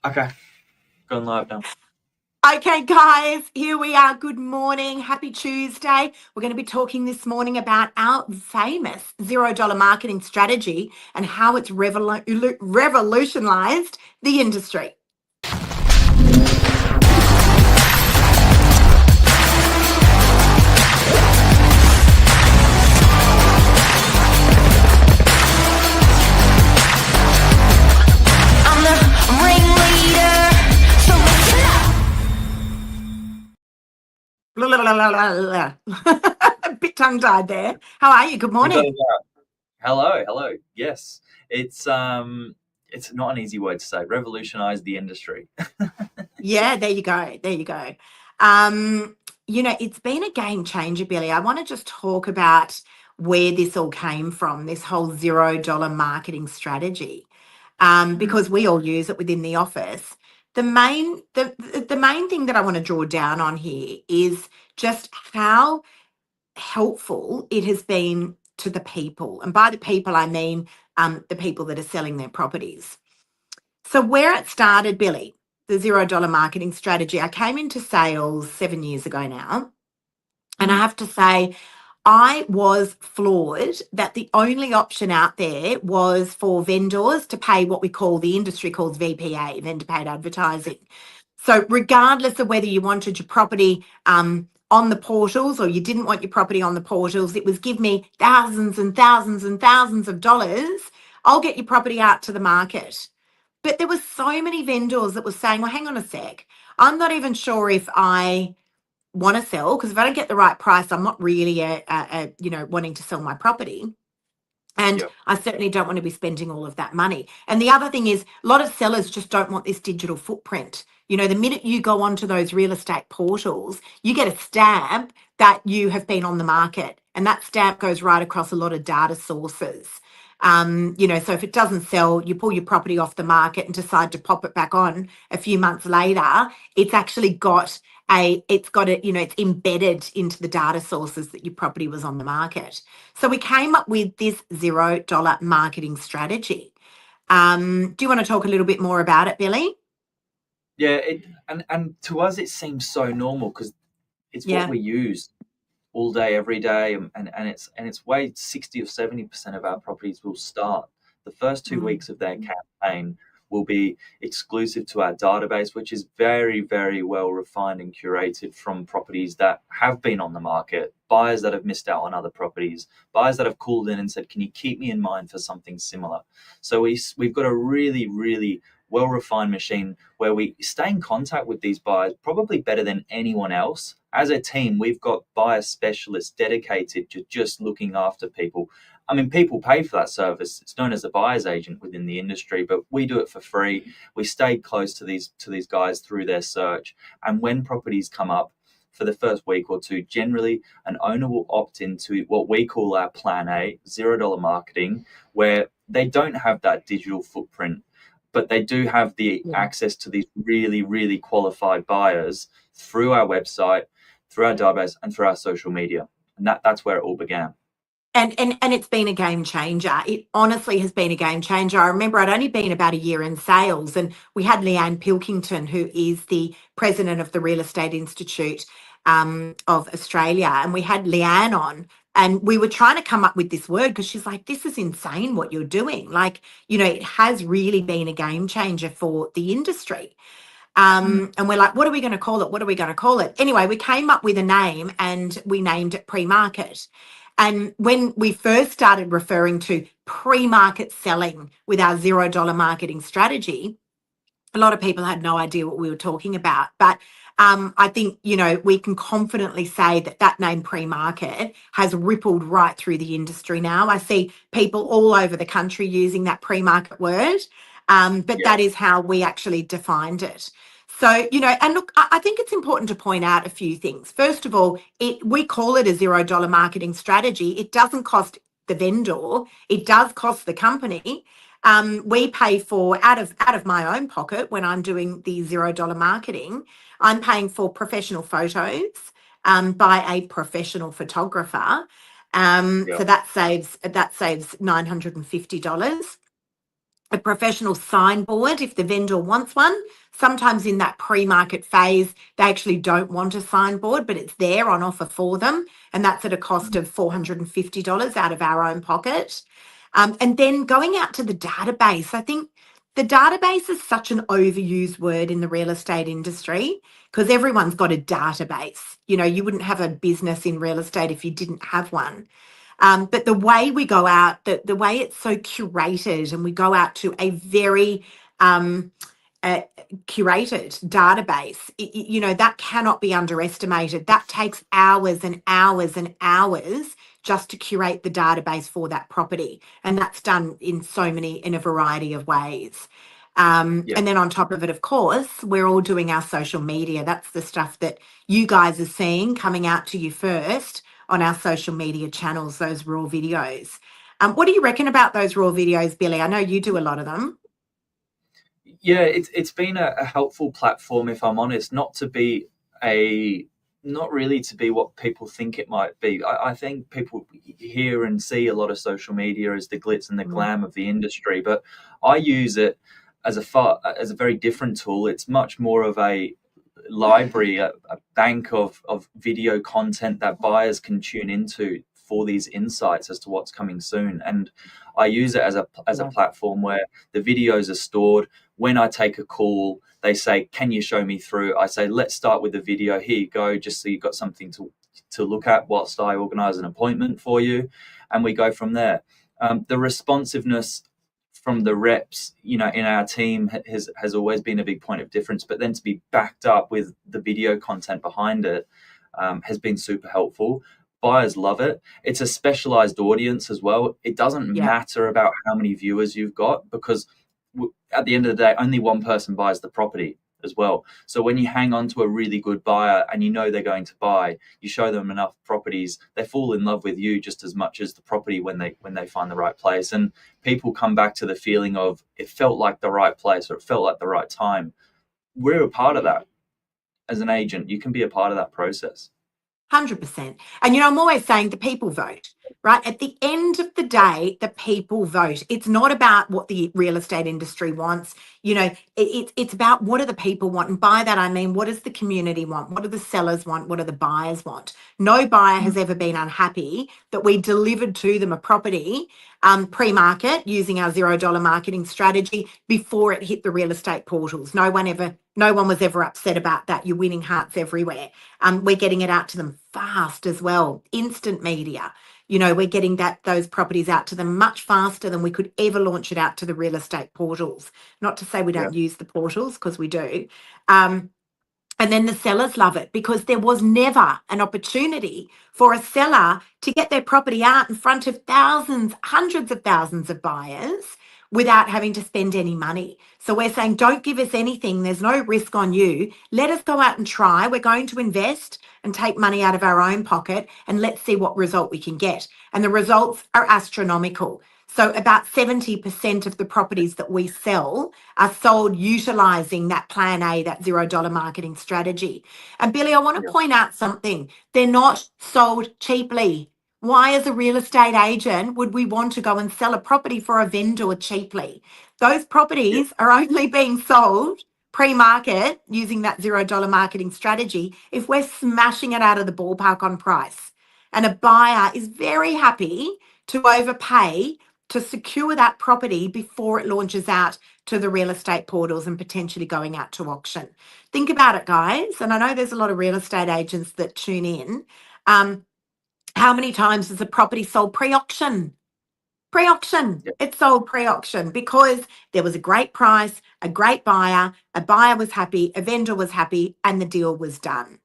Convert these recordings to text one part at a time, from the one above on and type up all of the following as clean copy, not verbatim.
Okay, going live now. Okay, guys, here we are. Good morning. Happy Tuesday. We're going to be talking this morning about our famous $0 marketing strategy and how it's revolutionized the industry. I'm the ringleader, so listen up. Blah, blah, blah, blah, blah. A bit tongue-tied there. How are you? Good You got morning. it out. Hello. Yes, it's not an easy word to say. Revolutionize the industry. Yeah, there you go. There you go. It's been a game changer, Billy. I want to just talk about where this all came from, this whole $0 marketing strategy, Mm, because we all use it within the office. The main thing that I want to draw down on here is just how helpful it has been to the people. And by the people, I mean the people that are selling their properties. So, where it started, Billy, the $0 marketing strategy, I came into sales 7 years ago now. And I mm, have to say, I was floored that the only option out there was for vendors to pay what we call the industry calls VPA, vendor paid advertising. So, regardless of whether you wanted your property on the portals or you didn't want your property on the portals, it was give me thousands and thousands and thousands of dollars. I'll get your property out to the market. But there were so many vendors that were saying, well, hang on a sec. I'm not even sure if I want to sell because if I don't get the right price, I'm not really wanting to sell my property. And yeah, I certainly don't want to be spending all of that money. And the other thing is, a lot of sellers just don't want this digital footprint. The minute you go onto those real estate portals, you get a stamp that you have been on the market. And that stamp goes right across a lot of data sources. So if it doesn't sell, you pull your property off the market and decide to pop it back on a few months later, it's actually got it's embedded into the data sources that your property was on the market. So we came up with this $0 marketing strategy. Do you want to talk a little bit more about it, Billy? yeah. And to us, it seems so normal because it's what Yeah. we use all day, every day, and it's way 60 or 70% of our properties will start. The first two Mm. weeks of their campaign will be exclusive to our database, which is very, very well refined and curated from properties that have been on the market, buyers that have missed out on other properties, buyers that have called in and said, "Can you keep me in mind for something similar?" So we've got a really, really well refined machine where we stay in contact with these buyers probably better than anyone else. As a team, we've got buyer specialists dedicated to just looking after people. I mean, people pay for that service. It's known as a buyer's agent within the industry, but we do it for free. We stay close to these guys through their search. And when properties come up for the first week or two, generally an owner will opt into what we call our plan A, $0 marketing, where they don't have that digital footprint, but they do have the Yeah. access to these really, really qualified buyers through our website, through our database, and through our social media. And that's where it all began. And it's been a game changer. It honestly has been a game changer. I remember I'd only been about a year in sales, and we had Leanne Pilkington, who is the president of the Real Estate Institute of Australia, and we had Leanne on, and we were trying to come up with this word because she's like, "This is insane what you're doing." Like, it has really been a game changer for the industry. Mm. And we're like, "What are we going to call it? What are we going to call it?" Anyway, we came up with a name, and we named it pre-market. And when we first started referring to pre-market selling with our $0 marketing strategy, a lot of people had no idea what we were talking about. But I think, we can confidently say that that name pre-market has rippled right through the industry now. I see people all over the country using that pre-market word, but Yeah. that is how we actually defined it. So, and look, I think it's important to point out a few things. First of all, we call it a $0 marketing strategy. It doesn't cost the vendor, it does cost the company. We pay for out of my own pocket when I'm doing the $0 marketing. I'm paying for professional photos by a professional photographer. Yeah. So that saves $950. a professional signboard if the vendor wants one. Sometimes in that pre-market phase, they actually don't want a signboard, but it's there on offer for them. And that's at a cost of $450 out of our own pocket. And then going out to the database, I think the database is such an overused word in the real estate industry because everyone's got a database. You know, you wouldn't have a business in real estate if you didn't have one. But the way we go out, the way it's so curated, and we go out to a very curated database, you know, that cannot be underestimated. That takes hours and hours and hours just to curate the database for that property. And that's done in in a variety of ways. Yeah. And then on top of it, of course, we're all doing our social media. That's the stuff that you guys are seeing coming out to you first on our social media channels, those raw videos. What do you reckon about those raw videos, Billy? I know you do a lot of them. Yeah, it's been a helpful platform, if I'm honest, not really to be what people think it might be. I think people hear and see a lot of social media as the glitz and the glam of the industry, but I use it as a very different tool. It's much more of a library, a bank of video content that buyers can tune into for these insights as to what's coming soon. And I use it as a platform where the videos are stored. When I take a call, they say, "Can you show me through?" I say, "Let's start with the video. Here you go, just so you've got something to look at whilst I organise an appointment for you," and we go from there. The responsiveness from the reps, you know, in our team has always been a big point of difference. But then to be backed up with the video content behind it has been super helpful. Buyers love it. It's a specialized audience as well. It doesn't matter about how many viewers you've got, because at the end of the day, only one person buys the property as well. So when you hang on to a really good buyer and you know they're going to buy, you show them enough properties, they fall in love with you just as much as the property when they find the right place. And people come back to the feeling of it felt like the right place or it felt like the right time. We're a part of that. As an agent, you can be a part of that process. 100%. And, you know, I'm always saying the people vote, right? At the end of the day, the people vote. It's not about what the real estate industry wants. You know, it's about what do the people want. And by that, I mean, what does the community want? What do the sellers want? What do the buyers want? No buyer has ever been unhappy that we delivered to them a property pre-market using our $0 marketing strategy before it hit the real estate portals. No one was ever upset about that. You're winning hearts everywhere. We're getting it out to them fast as well. Instant media. You know, we're getting those properties out to them much faster than we could ever launch it out to the real estate portals. Not to say we don't use the portals, because we do. And then the sellers love it because there was never an opportunity for a seller to get their property out in front of thousands, hundreds of thousands of buyers without having to spend any money. So we're saying, don't give us anything. There's no risk on you. Let us go out and try. We're going to invest and take money out of our own pocket, and let's see what result we can get. And the results are astronomical. So about 70% of the properties that we sell are sold utilising that plan A, that $0 marketing strategy. And Billy, I want to point out something. They're not sold cheaply. Why, as a real estate agent, would we want to go and sell a property for a vendor cheaply? Those properties are only being sold pre-market using that $0 marketing strategy if we're smashing it out of the ballpark on price. And a buyer is very happy to overpay to secure that property before it launches out to the real estate portals and potentially going out to auction. Think about it, guys. And I know there's a lot of real estate agents that tune in. How many times is a property sold pre-auction? Pre-auction. It's sold pre-auction because there was a great price, a great buyer, a buyer was happy, a vendor was happy, and the deal was done.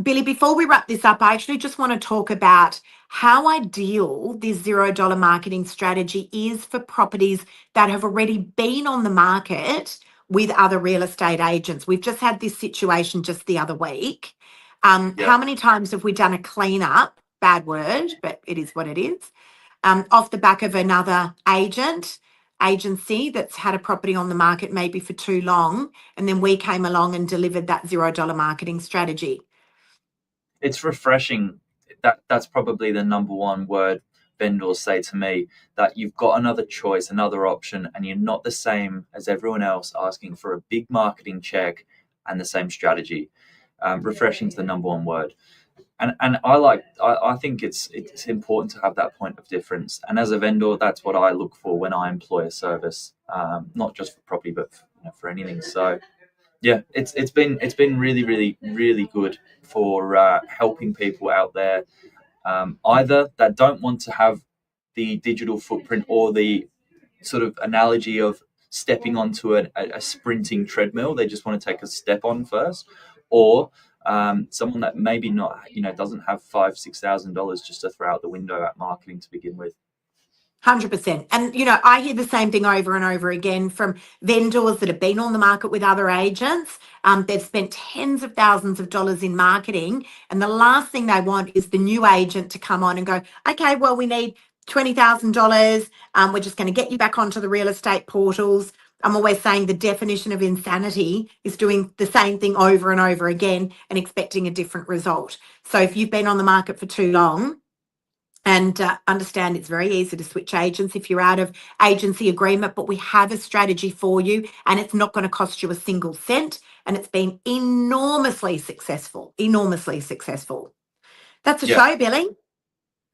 Billy, before we wrap this up, I actually just want to talk about how ideal this $0 marketing strategy is for properties that have already been on the market with other real estate agents. We've just had this situation just the other week. How many times have we done a cleanup? Bad word, but it is what it is. Off the back of another agency that's had a property on the market maybe for too long, and then we came along and delivered that $0 marketing strategy. It's refreshing. That's probably the number one word vendors say to me that you've got another choice, another option, and you're not the same as everyone else asking for a big marketing check and the same strategy. Refreshing is the number one word. And I think it's important to have that point of difference. And as a vendor, that's what I look for when I employ a service, not just for property, but for anything. So yeah, it's been really good for helping people out there, either that don't want to have the digital footprint or the sort of analogy of stepping onto a sprinting treadmill. They just want to take a step on first, or someone that maybe not, doesn't have $5,000-6,000 just to throw out the window at marketing to begin with. 100%. And, I hear the same thing over and over again from vendors that have been on the market with other agents. They've spent tens of thousands of dollars in marketing. And the last thing they want is the new agent to come on and go, okay, well, we need $20,000. We're just going to get you back onto the real estate portals. I'm always saying the definition of insanity is doing the same thing over and over again and expecting a different result. So if you've been on the market for too long, and understand it's very easy to switch agents if you're out of agency agreement, but we have a strategy for you and it's not going to cost you a single cent. And it's been enormously successful, enormously successful. That's a show, Billy.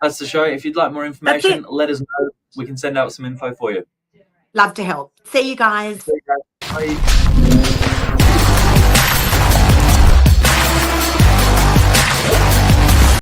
That's the show. If you'd like more information, let us know. We can send out some info for you. Love to help. See you guys. Bye.